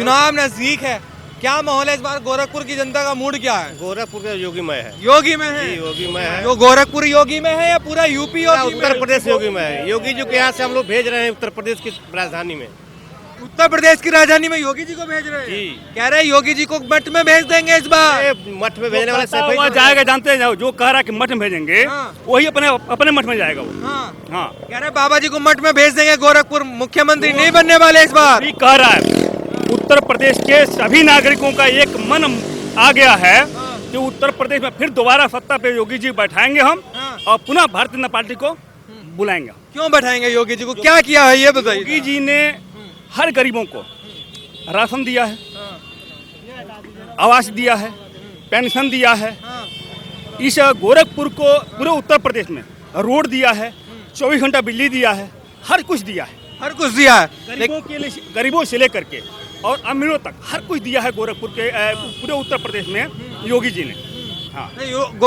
चुनाव नजदीक है, क्या माहौल है इस बार? गोरखपुर की जनता का मूड क्या है? गोरखपुर का योगी में है। योगी में है? योगी में है। जो गोरखपुर योगी में है या पूरा यूपी योगी में? उत्तर प्रदेश योगी में है। योगी जी के यहाँ से हम लोग भेज रहे हैं उत्तर प्रदेश की राजधानी में। उत्तर प्रदेश की राजधानी में योगी जी को भेज रहे हैं? जी। कह रहे हैं योगी जी को मठ में भेज देंगे इस बार। मठ में भेजने वाले वो जाएगा, जानते हैं जो कह रहा है कि मठ में भेजेंगे, हाँ। वही अपने मठ में जाएगा वो। हाँ। हाँ, कह रहे हैं बाबा जी को मठ में भेज देंगे, गोरखपुर मुख्यमंत्री नहीं बनने वाले इस बार। अभी कह रहा है उत्तर प्रदेश के सभी नागरिकों का एक मन आ गया है कि उत्तर प्रदेश में फिर दोबारा सत्ता पे योगी जी बैठाएंगे हम, और पुनः भारतीय जनता पार्टी को बुलाएंगे। क्यों बैठाएंगे योगी जी को? क्या किया है ये बताइए। योगी जी ने हर गरीबों को राशन दिया है, आवास दिया है, पेंशन दिया है। इस गोरखपुर को पूरे उत्तर प्रदेश में रोड दिया है, 24 घंटा बिजली दिया है, हर कुछ दिया है। हर कुछ दिया है, गरीबों के लिए, गरीबों से लेकर के और अमीरों तक हर कुछ दिया है गोरखपुर के पूरे उत्तर प्रदेश में योगी जी ने। हाँ,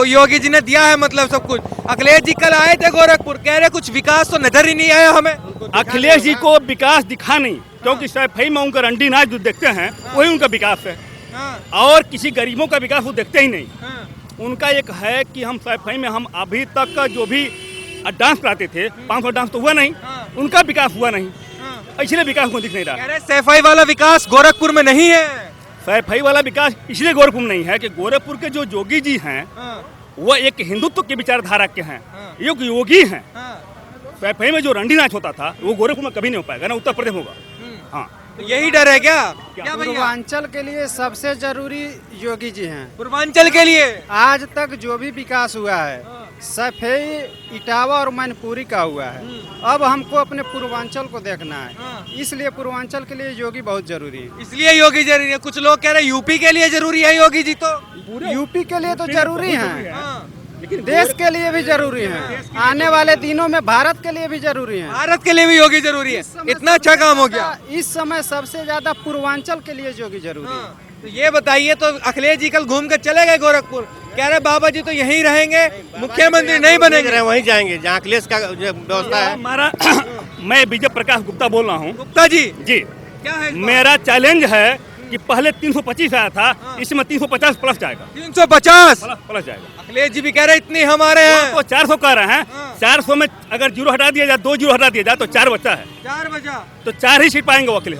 योगी जी ने दिया है मतलब सब कुछ। अखिलेश जी कल आए थे गोरखपुर, कह रहे कुछ विकास तो नजर ही नहीं आया हमें। अखिलेश जी को विकास दिखा नहीं, क्योंकि सैफई में उनका रंडी नाच जो देखते हैं वही उनका विकास है, और किसी गरीबों का विकास वो देखते ही नहीं। उनका एक है कि हम सैफई में हम अभी तक का जो भी डांस कराते थे, 500 डांस तो हुआ नहीं, उनका विकास हुआ नहीं, इसलिए विकास को दिख नहीं रहा। कह रहे सैफई वाला विकास गोरखपुर में नहीं है। सैफई वाला विकास इसलिए गोरखपुर में नहीं है कि गोरखपुर के जो योगी जी हैं वो एक हिंदुत्व की विचारधारा के हैं, एक योगी हैं। सैफई में जो रंडी नाच होता था वो गोरखपुर में कभी नहीं हो पाएगा, ना उत्तर प्रदेश होगा। हाँ, तो यही डर है क्या भैया? पूर्वांचल के लिए सबसे जरूरी योगी जी हैं। पूर्वांचल के लिए आज तक जो भी विकास हुआ है सफेई, इटावा और मैनपुरी का हुआ है। अब हमको अपने पूर्वांचल को देखना है, इसलिए पूर्वांचल के लिए योगी बहुत जरूरी है। इसलिए योगी जरूरी है। कुछ लोग कह रहे हैं यूपी के लिए जरूरी है योगी जी, तो यूपी के लिए तो जरूरी है, देश के लिए भी जरूरी है, आने वाले दिनों में भारत के लिए भी जरूरी है। भारत के लिए भी योगी जरूरी है। इतना अच्छा काम हो गया। इस समय सबसे ज्यादा पूर्वांचल के लिए योगी जरूरी है। तो ये बताइए, तो अखिलेश जी कल घूम कर चले गए गोरखपुर, कह रहे बाबा जी तो यहीं रहेंगे, मुख्यमंत्री नहीं बनेंगे। वहीं जाएंगे जहाँ अखिलेश का व्यवस्था है। हमारा मैं विजय प्रकाश गुप्ता बोल रहा हूँ। गुप्ता जी जी, क्या है? मेरा चैलेंज है कि पहले 325 आया था, इसमें 350 प्लस जाएगा, 350 प्लस जाएगा। अखिलेश जी भी कह रहे इतने हमारे हैं। तो 400 कह रहे हैं, 400 में अगर 0 हटा दिया जाए, 2 0 हटा दिया जाए तो 4 बचा है, 4 बजा तो 4 ही सीट पाएंगे वो अखिलेश।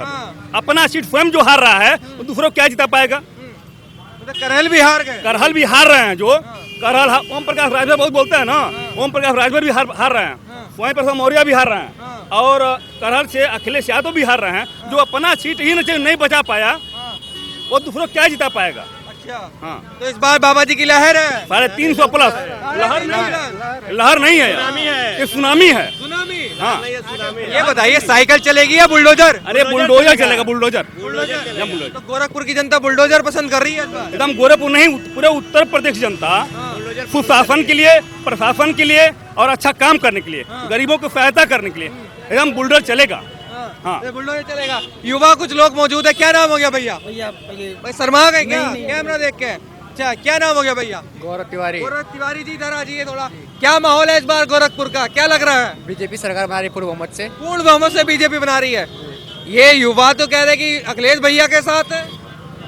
अपना सीट स्वयं जो हार रहा है वो दूसरों को क्या जिता पाएगा? तो करहल भी हार गए। करहल भी हार रहे हैं, जो करहल ओम प्रकाश राजभर बहुत बोलते हैं ना, ओम प्रकाश राजभर भी हार रहे हैं, स्वयं प्रसाद मौर्य भी हार रहे हैं, और करहल से अखिलेश यादव भी हार रहे हैं। जो अपना सीट ही नहीं बचा पाया वो दूसरों क्या जिता पाएगा? अच्छा, हाँ, तो इस बार बाबा जी की लहर है। 350 प्लस। लहर नहीं है, ये सुनामी है। सुनामी। हाँ, ये बताइए साइकिल चलेगी या बुलडोजर? अरे बुलडोजर चलेगा, बुलडोजर। तो गोरखपुर की जनता बुलडोजर पसंद कर रही है इस बार। एकदम गोरखपुर नहीं, पूरे उत्तर प्रदेश जनता सुशासन के लिए, प्रशासन के लिए और अच्छा काम करने के लिए, गरीबों को सहायता करने के लिए एकदम बुलडोजर चलेगा। हाँ, बुलडोजर चलेगा। युवा कुछ लोग मौजूद है। क्या नाम हो गया भैया? भाई शर्मा गए क्या कैमरा देख के? अच्छा, क्या नाम हो गया भैया? गौरव तिवारी। गौरव तिवारी जी, इधर आ जाइए थोड़ा। क्या माहौल है इस बार गोरखपुर का, क्या लग रहा है? बीजेपी सरकार बना रही पूर्ण बहुमत से। पूर्ण बहुमत से बीजेपी बना रही है। ये युवा तो कह रहे कि अखिलेश भैया के साथ है।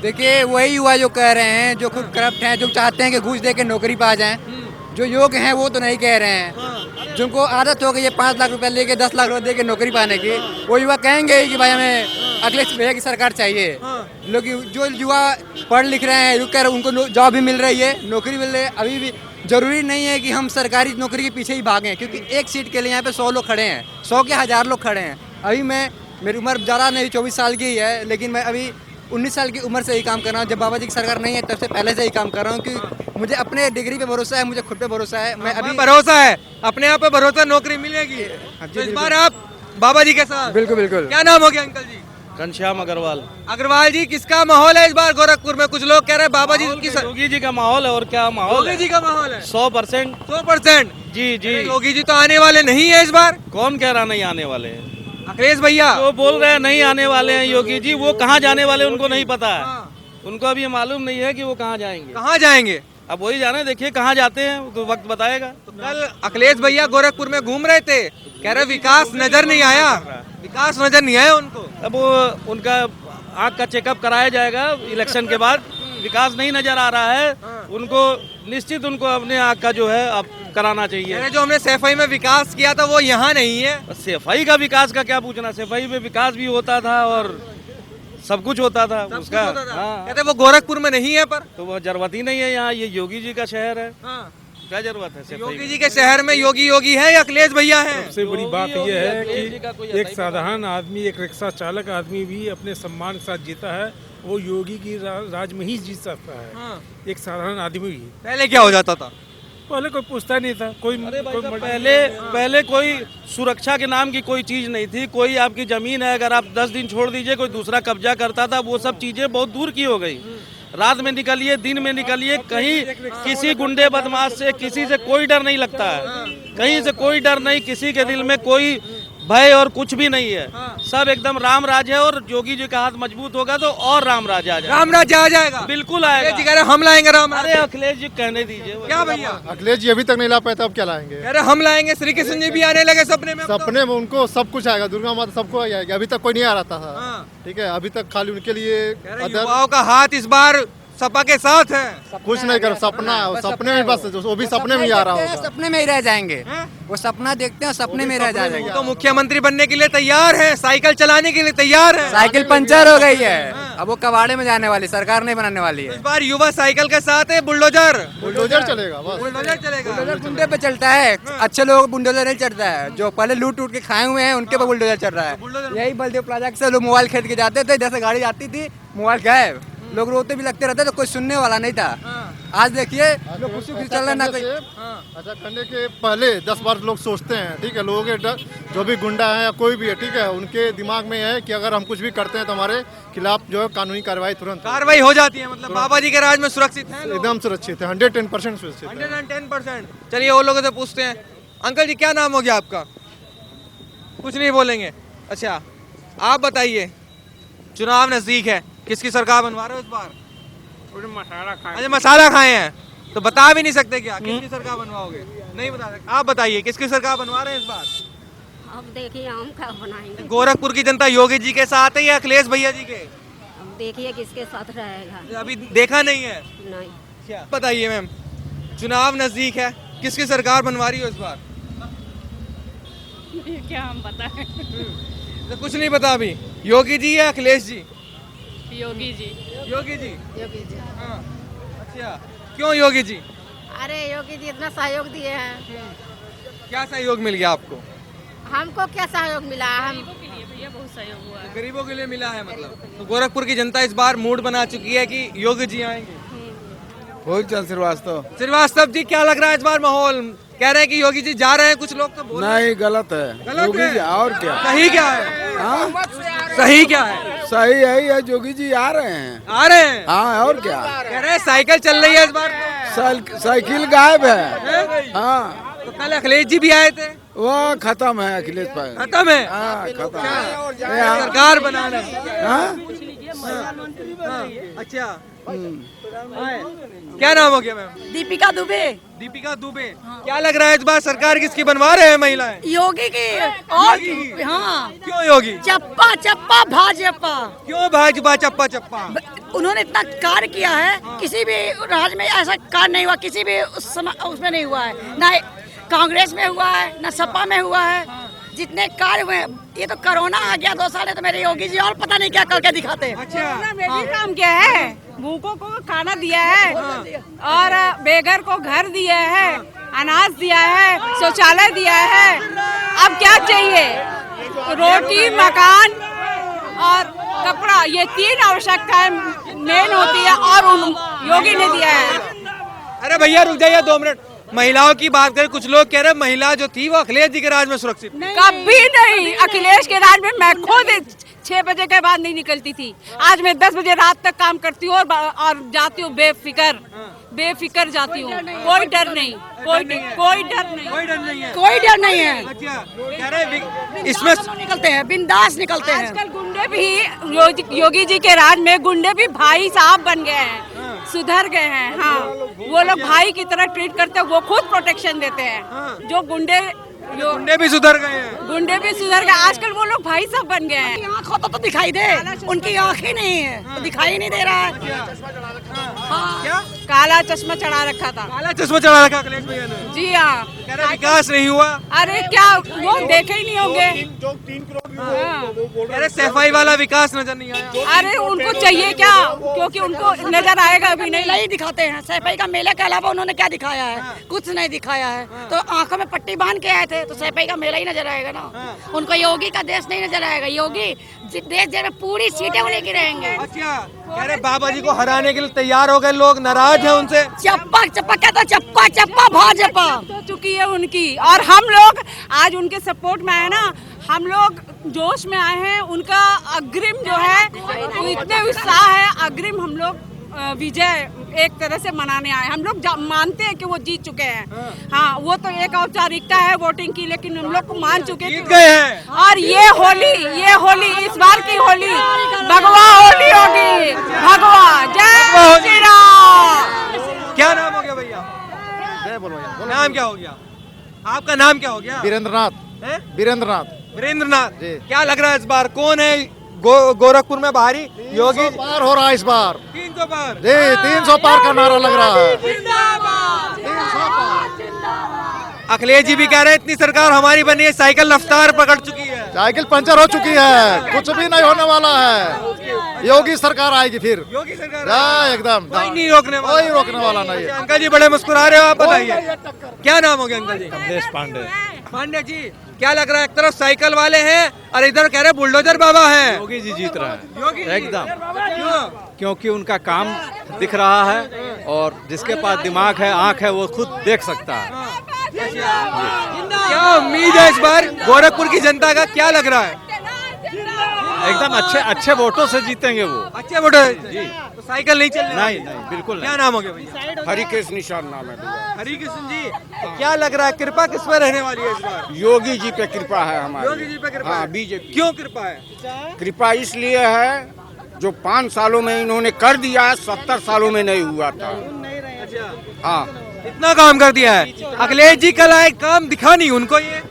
देखिए वही युवा जो कह रहे हैं, जो खुद करप्ट हैं, जो चाहते हैं कि घूस दे के नौकरी पा जाएं, जो योग्य हैं वो तो नहीं कह रहे हैं। जिनको आदत हो गई है 5 लाख रुपए लेके 10 लाख रुपए दे के नौकरी पाने की, वो युवा कहेंगे कि भाई हमें अखिलेश भैया की सरकार चाहिए। लोग जो युवा पढ़ लिख रहे हैं, रुक कर उनको जॉब भी मिल रही है, नौकरी मिल रही है। अभी भी जरूरी नहीं है कि हम सरकारी नौकरी के पीछे ही भागें, क्योंकि एक सीट के लिए यहाँ पे 100 लोग खड़े हैं, 100 के 1000 लोग खड़े हैं। अभी मेरी उम्र ज़्यादा नहीं, 24 साल की ही है, लेकिन मैं अभी 19 साल की उम्र से ही काम कर रहा हूँ। जब बाबा जी की सरकार नहीं है तब से पहले से ही काम कर रहा हूँ, क्योंकि मुझे अपने डिग्री पे भरोसा है, मुझे खुद पे भरोसा है। मैं अभी भरोसा है, अपने आप पे भरोसा, नौकरी मिलेगी। तो इस बार आप बाबा जी के साथ? बिल्कुल बिल्कुल। क्या नाम हो गया अंकल जी? घनश्याम अग्रवाल। अग्रवाल जी, किसका माहौल है इस बार गोरखपुर में? कुछ लोग कह रहे हैं बाबा जी की योगी जी का माहौल है, और क्या माहौल योगी जी का माहौल है। 100%। 100%। जी जी। योगी जी तो आने वाले नहीं है इस बार। कौन कह रहा नहीं आने वाले हैं? अखिलेश भैया वो बोल रहे हैं नहीं आने वाले हैं योगी जी, वो कहाँ जाने वाले उनको नहीं पता है। उनको अभी मालूम नहीं है कि वो कहाँ जाएंगे। कहाँ जाएंगे? अब वही जाने, देखिए कहाँ जाते हैं तो वक्त बताएगा। तो कल अखिलेश भैया गोरखपुर में घूम रहे थे, कह रहे विकास नजर नहीं आया, विकास नजर नहीं आया उनको। अब वो उनका आँख का चेकअप कराया जाएगा इलेक्शन के बाद। विकास नहीं नजर आ रहा है उनको, निश्चित उनको अपने आँख का जो है अब कराना चाहिए। जो हमने सैफई में विकास किया था वो यहाँ नहीं है। सैफई का विकास का क्या पूछना, सैफई में विकास भी होता था और सब कुछ होता था उसका। हाँ, कहते वो गोरखपुर में नहीं है, पर तो वो जरूरत ही नहीं है, यहाँ ये योगी जी का शहर है। क्या जरूरत है सैफई योगी में? जी के शहर में योगी योगी है या अखिलेश भैया है? सबसे बड़ी बात यह है अखिलेश जी का कोई कि ऐसा एक ही साधारण आदमी, एक रिक्शा चालक आदमी भी अपने सम्मान के साथ जीता है, वो योगी की राज में ही जीत सकता है। एक साधारण आदमी ही। पहले क्या हो जाता था? पहले कोई पूछता नहीं था, कोई पहले कोई सुरक्षा के नाम की कोई चीज नहीं थी। कोई आपकी जमीन है, अगर आप 10 दिन छोड़ दीजिए कोई दूसरा कब्जा करता था, वो सब चीजें बहुत दूर की हो गई। रात में निकलिए, दिन में निकलिए, कहीं किसी गुंडे बदमाश से, किसी से कोई डर नहीं लगता है। कहीं से कोई डर नहीं, किसी के दिल में कोई भय और कुछ भी नहीं है। सब एकदम राम राज है, और योगी जी का हाथ मजबूत होगा तो और राम राज आ जाएगा। राम राज आ जाएगा, बिल्कुल आएगा। जी कह रहे हम लाएंगे राम राज। अरे अखिलेश जी कहने दीजिए। क्या भैया? अखिलेश जी अभी तक नहीं ला पाए, अब क्या लाएंगे? कह रहे हम लाएंगे। श्री कृष्ण जी भी आने लगे सपने में। सपने में उनको सब कुछ आएगा, दुर्गा माता सबको आ जाएगी। अभी तक कोई नहीं आ रहा था। ठीक है, अभी तक खाली उनके लिए युवाओं का हाथ इस बार सपा के साथ है। कुछ नहीं कर, सपना सपने में, बस वो भी सपने में ही आ रहा होगा। सपने में ही रह जाएंगे, वो सपना देखते हैं, सपने में रह जाएंगे। तो मुख्यमंत्री बनने के लिए तैयार है, साइकिल चलाने के लिए तैयार है। साइकिल पंचर हो गई है, अब वो कबाड़े में जाने वाली, सरकार नहीं बनाने वाली है। इस बार युवा साइकिल के साथ है बुलडोजर। बुलडोजर चलेगा, बस बुलडोजर चलेगा। बुलडोजर बुंदे पे चलता है, अच्छे लोग बुलडोजर नहीं चढ़ता है। जो पहले लूट के खाए हुए हैं उनके पे बुलडोजर चल रहा है। यही बलदेव प्लाजा से लोग मोबाइल खरीद के जाते थे, जैसे गाड़ी आती थी मोबाइल गायब, लोग रोते भी लगते रहते, तो कोई सुनने वाला नहीं था। आज देखिए लोग खुशी खुशी चल रहे ना। अच्छा करने के पहले 10 बार लोग सोचते हैं। ठीक है, लोगों के डर, जो भी गुंडा है या कोई भी है, ठीक है, उनके दिमाग में है कि अगर हम कुछ भी करते हैं तो हमारे खिलाफ जो है कानूनी कार्रवाई तुरंत कार्रवाई हो जाती है। मतलब बाबा जी के राज में सुरक्षित है, एकदम सुरक्षित है, 110% सुरक्षित है। 110%। चलिए वो लोगों से पूछते हैं। अंकल जी क्या नाम हो गया आपका? कुछ नहीं बोलेंगे। अच्छा आप बताइए, चुनाव नजदीक है, किसकी सरकार बनवा रहे हो इस बार? अच्छा मसाला खाए हैं तो बता भी नहीं सकते क्या किसकी सरकार बनवाओगे? नहीं बता सकते। आप बताइए किसकी सरकार बनवा रहे हैं इस बार? अब देखिए हम क्या बनाएंगे। गोरखपुर की जनता योगी जी के साथ है या अखिलेश भैया जी के? अब देखिए किसके साथ रहेगा। अभी देखा नहीं है। नहीं। क्या बताइए मैम, चुनाव नजदीक है, किसकी सरकार बनवा रही हो इस बार? क्या हम बताएं। तो कुछ नहीं पता अभी, योगी जी या अखिलेश जी? योगी जी। योगी जी। योगी जी। हाँ। अच्छा क्यों योगी जी? अरे योगी जी इतना सहयोग दिए हैं। क्या सहयोग मिल गया आपको? हमको क्या सहयोग मिला? हम के लिए भैया बहुत सहयोग हुआ है। गरीबों के लिए मिला है मतलब। तो गोरखपुर की जनता इस बार मूड बना चुकी है कि योगी जी आएंगे। फूलचंद श्रीवास्तव जी क्या लग रहा है इस बार माहौल? कह रहे हैं कि योगी जी जा रहे हैं, कुछ लोग तो बोल रहे हैं। नहीं, गलत है। गलत है? और क्या? सही क्या है? हाँ? सही क्या है? सही यही है, योगी जी आ रहे हैं। आ रहे हैं? हाँ, और क्या? कह रहे हैं साइकिल चल रही है इस बार। साइकिल गायब है। हाँ, तो कल अखिलेश जी भी आए थे। वो खत्म है, अखिलेश भाई खत्म है। हाँ, खत्म है। सरकार बनाना। हाँ? अच्छा क्या नाम हो गया मैम? दीपिका दुबे। दीपिका दुबे। क्या लग रहा है इस बार सरकार किसकी बनवा रहे हैं महिलाएं? योगी की। और हाँ, क्यों योगी? चप्पा चप्पा भाजपा। क्यों भाजपा चप्पा चप्पा? उन्होंने इतना कार्य किया है, किसी भी राज्य में ऐसा कार्य नहीं हुआ, किसी भी उसमें नहीं हुआ है। ना कांग्रेस में हुआ है, ना सपा में हुआ है। जितने कार्य हुए, ये तो कोरोना आ गया 2 साल है, तो मेरे योगी जी और पता नहीं क्या करके दिखाते हैं। अच्छा में भी काम किया है, भूखों को खाना दिया है, और बेघर को घर दिया है, अनाज दिया है, शौचालय दिया है। अब क्या चाहिए? रोटी, मकान और कपड़ा, ये 3 आवश्यकताएं मेन होती है, और योगी ने दिया है। अरे भैया रुक जाइए 2 मिनट। महिलाओं की बात करें, कुछ लोग कह रहे हैं महिला जो थी वो अखिलेश जी के राज में सुरक्षित। कभी नहीं, अखिलेश के राज में मैं खुद 6 बजे के बाद नहीं निकलती थी। आज मैं 10 बजे रात तक काम करती हूँ और जाती हूँ बेफिक्र जाती हूँ। कोई डर नहीं, कोई डर नहीं, कोई डर नहीं है। कोई डर नहीं है। अच्छा कह रहे इसमें निकलते हैं, बिंदास निकलते हैं। आजकल गुंडे भी योगी जी के राज में गुंडे भी भाई साहब बन गए हैं, सुधर गए हैं। हाँ, वो लोग भाई की तरह ट्रीट करते हैं, वो खुद प्रोटेक्शन देते हैं। जो गुंडे गुंडे भी सुधर गए हैं। गुंडे भी सुधर गए, आजकल वो लोग भाई सब बन गए हैं। आँख होता तो दिखाई दे, उनकी आँखें नहीं है तो दिखाई नहीं दे रहा है। क्या काला चश्मा चढ़ा रखा था। काला चश्मा चढ़ा रखा अखिलेश भैया ने। जी हाँ। कह रहे विकास नहीं हुआ। अरे क्या वो देखे ही नहीं होंगे। कह रहे सफाई वाला विकास नजर नहीं आया। अरे उनको चाहिए क्या, क्योंकि उनको नजर आएगा भी नहीं। नहीं दिखाते हैं, सफाई का मेला के अलावा उन्होंने क्या दिखाया है? कुछ नहीं दिखाया है। तो आंखों में पट्टी बांध के आए थे तो सफाई का मेला ही नजर आएगा ना। उनको योगी का देश नहीं नजर आएगा। योगी देश में पूरी सीटें वो लेके रहेंगे। अच्छा, कह रहे बाबा जी को हराने के लिए तैयार हो गए लोग, नाराज हैं उनसे। चप्पा चप्पा कहता, चप्पा चप्पा भाजपा हो चुकी है उनकी, और हम लोग आज उनके सपोर्ट में आए ना। हम लोग जोश में आए हैं, उनका अग्रिम जो है वो इतने उत्साह है। अग्रिम हम लोग विजय एक तरह से मनाने आए। हम लोग मानते हैं कि वो जीत चुके हैं। हाँ, वो तो एक औपचारिकता है वोटिंग की, लेकिन हम लोग को मान चुके जीत गए हैं। और ये होली इस बार की होली भगवा होली होगी। भगवा जय श्री राम। क्या नाम हो गया भैया? नाम क्या हो गया आपका? नाम क्या हो गया? वीरेंद्रनाथ। वीरेंद्रनाथ। वीरेंद्रनाथ। क्या लग रहा है इस बार कौन है गोरखपुर में भारी? योगी पार हो रहा है इस बार। 300 पार। जी 300 पार का नारा लग रहा है। अखिलेश जी भी कह रहे हैं इतनी सरकार हमारी बनी है, साइकिल रफ्तार पकड़ चुकी है। साइकिल पंचर हो चुकी है, कुछ भी नहीं होने वाला है। योगी सरकार आएगी फिर। योगी सरकार एकदम कोई नहीं रोकने वाला। कोई रोकने वाला नहीं है। अंकल जी बड़े मुस्कुरा रहे हो, आप बताइए क्या नाम हो गया अंकल जी? कमलेश पांडे। पांडे जी, क्या लग रहा है? एक तरफ साइकिल वाले हैं और इधर कह रहे बुलडोजर बाबा हैं। योगी जी जीत रहा है योगी जी? एकदम। क्यों? क्योंकि उनका काम दिख रहा है और जिसके पास दिमाग है, आंख है, वो खुद देख सकता है। क्या उम्मीद है इस बार गोरखपुर की जनता का? क्या लग रहा है? एकदम अच्छे वोटों से जीतेंगे वो। अच्छे वोटर जी। तो साइकिल नहीं चलने नहीं वाली? नहीं बिल्कुल क्या नहीं। नाम हो गया भैया? हरिकृष्ण निशान नाम है भैया। हरी कृष्ण जी, क्या लग रहा है कृपा किस पर रहने वाली है इस बार? योगी जी पे कृपा है हमारी। योगी जी पे कृपा हाँ, है। बीजेपी। क्यों कृपा है? कृपा इसलिए है जो 5 सालों में इन्होंने कर दिया, 70 सालों में नहीं हुआ था। हाँ, इतना काम कर दिया है। अखिलेश जी कल आए, काम दिखा नहीं उनको ये।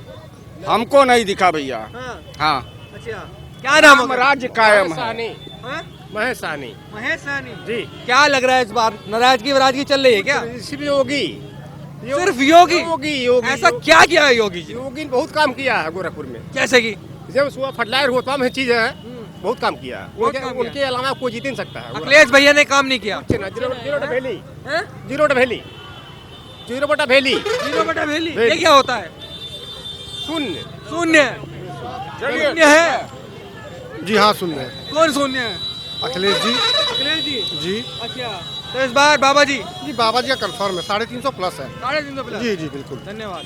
हमको नहीं दिखा भैया। हाँ। हाँ, अच्छा, क्या नाम हो गया? राज्य कायम है। हाँ? महेश सहनी महेश सहनी जी। क्या लग रहा है इस बार नाराजगी वराजगी चल रही है क्या? सिर्फ योगी। सिर्फ योगी? योगी ऐसा क्या किया है योगी जी? योगी ने बहुत काम किया है गोरखपुर में। जैसे कि जब सुबह फर्टिलाइजर होता है चीज है, बहुत काम किया है। बहुत काम किया। उनके अलावा कोई जीत नहीं सकता है। अखिलेश भैया ने काम नहीं किया। जीरो बटा वैली। हैं? जीरो बटा वैली। जीरो बटा वैली। जीरो बटा वैली, ये क्या होता है? शून्य। शून्य। शून्य है? जी हाँ, सुन रहे। कौन शून्य है? अखिलेश जी। अखिलेश जी? जी अच्छा, तो इस बार बाबा जी जी बाबा जी का कंफर्म है, 350 प्लस है। 350 प्लस। जी जी बिल्कुल। धन्यवाद।